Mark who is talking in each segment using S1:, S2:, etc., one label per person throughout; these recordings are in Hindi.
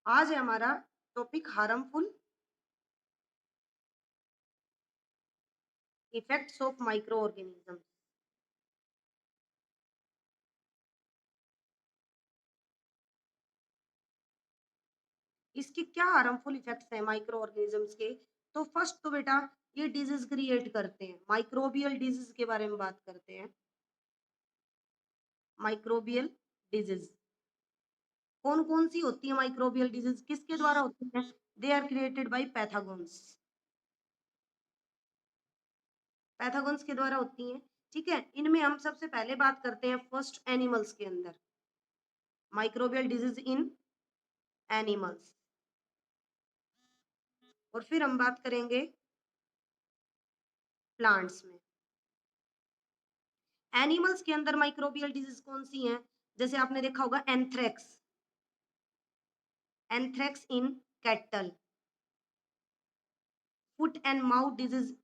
S1: आज है हमारा topic harmful effects of micro organism. इसके क्या हार्मफुल इफेक्ट्स हैं माइक्रो ऑर्गेनिजम्स के? तो फर्स्ट तो बेटा ये डिजीज क्रिएट करते हैं। माइक्रोबियल डिजीज के बारे में बात करते हैं। माइक्रोबियल डिजीज कौन कौन सी होती है? माइक्रोबियल डिजीज किसके द्वारा होती है? They are created by pathogens. Pathogens के द्वारा होती हैं। ठीक है, इनमें हम सबसे पहले बात करते हैं फर्स्ट एनिमल्स के अंदर, माइक्रोबियल डिजीज इन एनिमल्स। और फिर हम बात करेंगे प्लांट्स में। एनिमल्स के अंदर माइक्रोबियल डिजीज कौन सी हैं? जैसे आपने देखा होगा anthrax, anthrax in cattle, foot and mouth disease.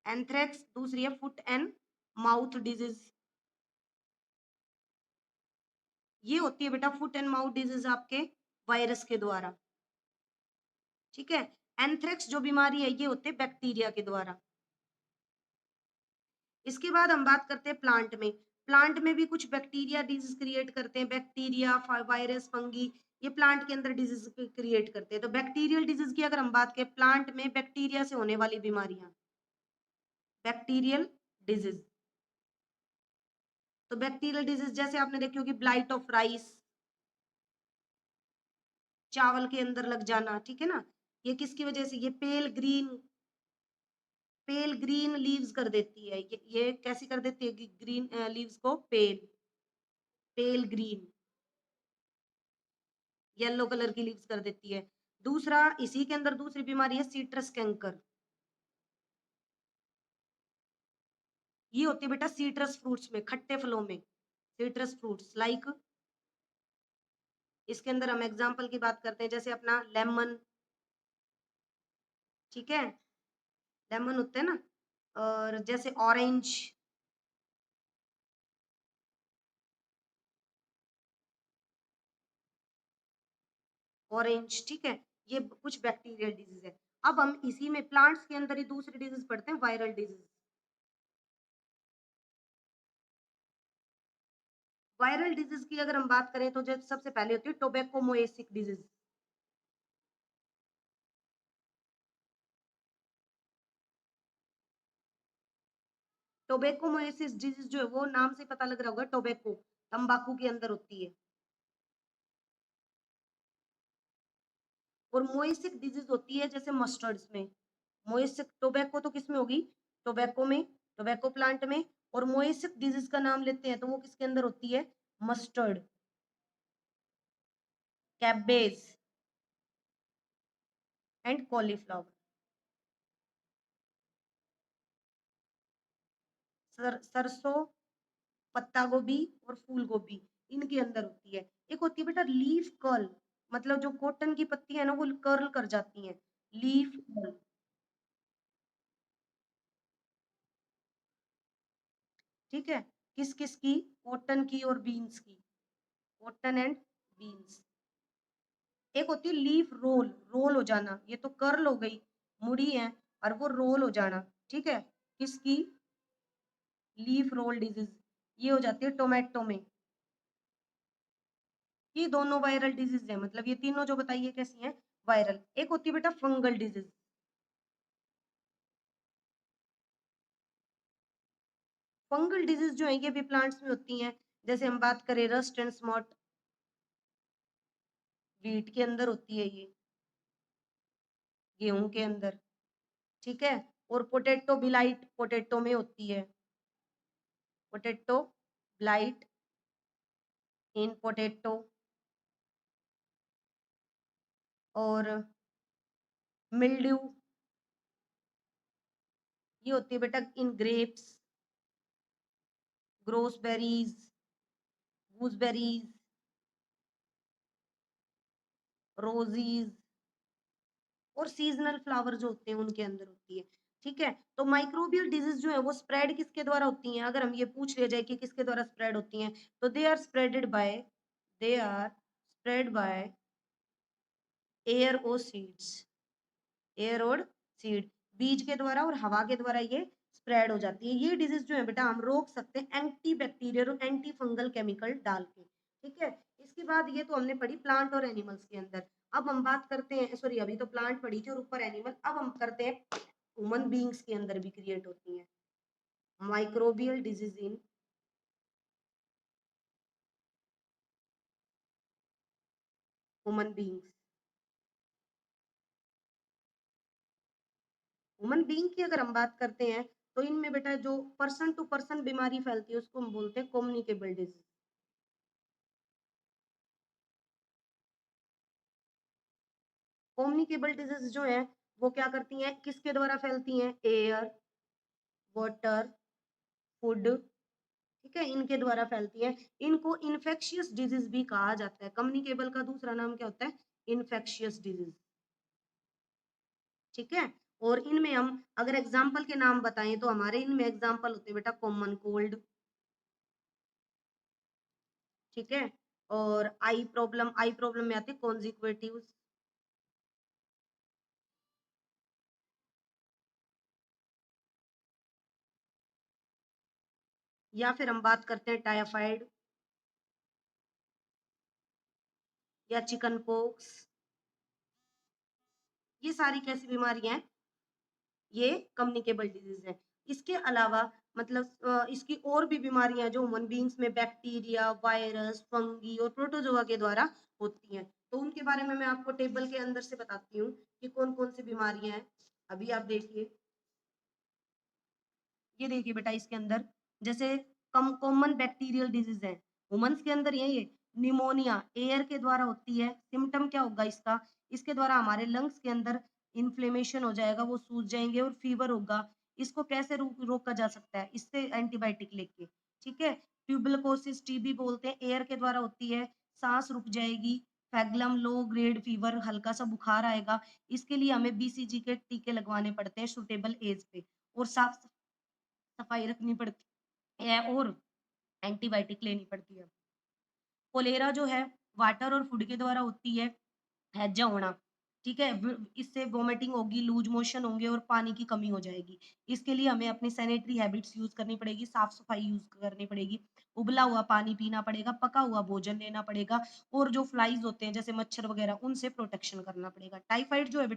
S1: Anthrax दूसरी है फुट एंड माउथ डिजीज। ये होती है बेटा फुट एंड माउथ डिजीज आपके वायरस के द्वारा। ठीक है, एंथ्रेक्स जो बीमारी है ये होते हैं बैक्टीरिया के द्वारा। इसके बाद हम बात करते हैं प्लांट में। प्लांट में भी कुछ बैक्टीरिया डिजीज क्रिएट करते हैं। बैक्टीरिया, वायरस, फंगी, ये प्लांट के अंदर डिजीज क्रिएट करते हैं। तो बैक्टीरियल डिजीज की अगर हम बात करें, प्लांट में बैक्टीरिया से होने वाली बीमारियां, बैक्टीरियल डिजीज। तो बैक्टीरियल डिजीज जैसे आपने देखी होगी ब्लाइट ऑफ राइस, चावल के अंदर लग जाना। ठीक है ना, ये किसकी वजह से? ये पेल ग्रीन लीव्स कर देती है। ये कैसी कर देती है? ग्रीन लीव्स को पेल ग्रीन, येलो कलर की लीव्स कर देती है। दूसरा, इसी के अंदर दूसरी बीमारी है सीट्रस कैंकर। ये होती है बेटा सीट्रस फ्रूट्स में, खट्टे फलों में। सीट्रस फ्रूट्स लाइक, इसके अंदर हम एग्जांपल की बात करते हैं जैसे अपना लेमन। ठीक है, लेमन होते हैं ना, और जैसे ऑरेंज, ऑरेंज। ठीक है, ये कुछ बैक्टीरियल डिजीज है। अब हम इसी में प्लांट्स के अंदर ही दूसरी डिजीज पढ़ते हैं, वायरल डिजीज। वायरल डिजीज की अगर हम बात करें तो जो सबसे पहले होती है टोबैकोमोएसिक डिजीज। टोबैकोमोएसिस डिजीज जो है वो नाम से पता लग रहा होगा, टोबैको तंबाकू के अंदर होती है। और मोएसिक डिजीज होती है जैसे मस्टर्ड्स में। मोएसिक, टोबैको तो किस में होगी? टोबैको में, टोबैको प्लांट में। और मोएसिक डिजीज का नाम लेते हैं तो वो किसके अंदर होती है? Mustard, cabbage and cauliflower. सरसों, पत्ता गोभी और फूल गोभी, इनके अंदर होती है। एक होती है बेटा लीफ कर्ल, मतलब जो कॉटन की पत्ती है ना वो कर्ल कर जाती है, लीफ कर्ल। ठीक है, किस किस की? कॉटन की और बीन्स की, कॉटन एंड बीन्स। एक होती है लीफ रोल, रोल हो जाना, ये तो कर्ल हो गई, मुड़ी है, और वो रोल हो जाना। ठीक है, किसकी? लीफ रोल डिजीज, ये हो जाती है टोमेटो में। ये दोनों वायरल डिजीज है, मतलब ये तीनों जो बताइए कैसी हैं? वायरल। एक होती है बेटा फंगल डिजीज। फंगल डिजीज जो है ये भी प्लांट्स में होती हैं। जैसे हम बात करें रस्ट एंड स्मॉट, वीट के अंदर होती है ये, गेहूं के अंदर। ठीक है, और पोटैटो बिलाइट पोटैटो में होती है, पोटैटो ब्लाइट इन पोटैटो। और मिल्ड्यू, ये होती है बेटा इन ग्रेप्स, ग्रोसबेरीज, गूसबेरीज, रोजीज, और सीजनल फ्लावर जो होते हैं उनके अंदर होती है। ठीक है, तो माइक्रोबियल डिजीज जो है वो स्प्रेड किसके द्वारा होती हैं? अगर हम ये पूछ लिया जाए कि किसके द्वारा स्प्रेड होती हैं, तो they are spread by air और सीड्स, एयर और सीड, बीज के द्वारा और हवा के द्वारा ये स्प्रेड हो जाती है। ये डिजीज जो है बेटा हम रोक सकते हैं एंटी बैक्टीरियल और एंटी फंगल केमिकल डाल के, ठीक है। इसके बाद ये तो हमने पढ़ी प्लांट और एनिमल्स के अंदर। अब हम बात करते हैं, सॉरी अभी तो प्लांट पढ़ी थी और ऊपर एनिमल, अब हम करते हैं ह्यूमन बींग्स के अंदर भी क्रिएट होती है microbial disease in human beings. Human being की अगर हम बात करते हैं तो इनमें बेटा जो पर्सन टू पर्सन बीमारी फैलती है उसको हम बोलते हैं कम्युनिकेबल डिजीज। कम्युनिकेबल डिजीज जो है वो क्या करती हैं, किसके द्वारा फैलती हैं, एयर, वाटर, फूड, ठीक है, इनके द्वारा फैलती है। इनको इन्फेक्शियस डिजीज भी कहा जाता है। कम्युनिकेबल का दूसरा नाम क्या होता है, इन्फेक्शियस डिजीज, ठीक है। और इनमें हम अगर एग्जाम्पल के नाम बताएं तो हमारे इनमें एग्जाम्पल होते हैं बेटा कॉमन कोल्ड, ठीक है, और आई प्रॉब्लम में आते हैं कॉन्जिक्वेटिव, या फिर हम बात करते हैं टाइफाइड या चिकन पॉक्स। ये सारी कैसी बीमारियां हैं, ये कम्युनिकेबल डिजीज है। इसके अलावा मतलब इसकी और भी बीमारियां जो ह्यूमन बींग्स में बैक्टीरिया, वायरस, फंगी और प्रोटोजोआ के द्वारा होती हैं, तो उनके बारे में मैं आपको टेबल के अंदर से बताती हूँ कि कौन कौन सी बीमारियां हैं। अभी आप देखिए, ये देखिए बेटा इसके अंदर जैसे कम कॉमन बैक्टीरियल डिजीज है ह्यूमंस के अंदर, ये निमोनिया एयर के द्वारा होती है। सिम्टम क्या होगा इसका, इसके द्वारा हमारे लंग्स के अंदर इन्फ्लेमेशन हो जाएगा, वो सूज जाएंगे और फीवर होगा। इसको कैसे रोका जा सकता है, इससे एंटीबायोटिक लेके, ठीक है। ट्यूबरकुलोसिस टीबी बोलते हैं, एयर के द्वारा होती है, सांस रुक जाएगी। फैगलम लो ग्रेड फीवर, हल्का सा बुखार आएगा। इसके लिए हमें बीसीजी के टीके लगवाने पड़ते हैं सुटेबल एज पे, और साफ सफाई रखनी पड़ती है और एंटीबायोटिक लेनी पड़ती है। कोलेरा जो है वाटर और फूड के द्वारा होती है, हैजा होना, ठीक है। इससे वोमिटिंग होगी, लूज मोशन होंगे और पानी की कमी हो जाएगी। इसके लिए हमें अपनी सैनिटरी हैबिट्स यूज करनी पड़ेगी, साफ सफाई यूज करनी पड़ेगी, उबला हुआ पानी पीना पड़ेगा, पका हुआ भोजन लेना पड़ेगा, और जो फ्लाइज होते हैं जैसे मच्छर वगैरह उनसे प्रोटेक्शन करना पड़ेगा। टाइफाइड जो है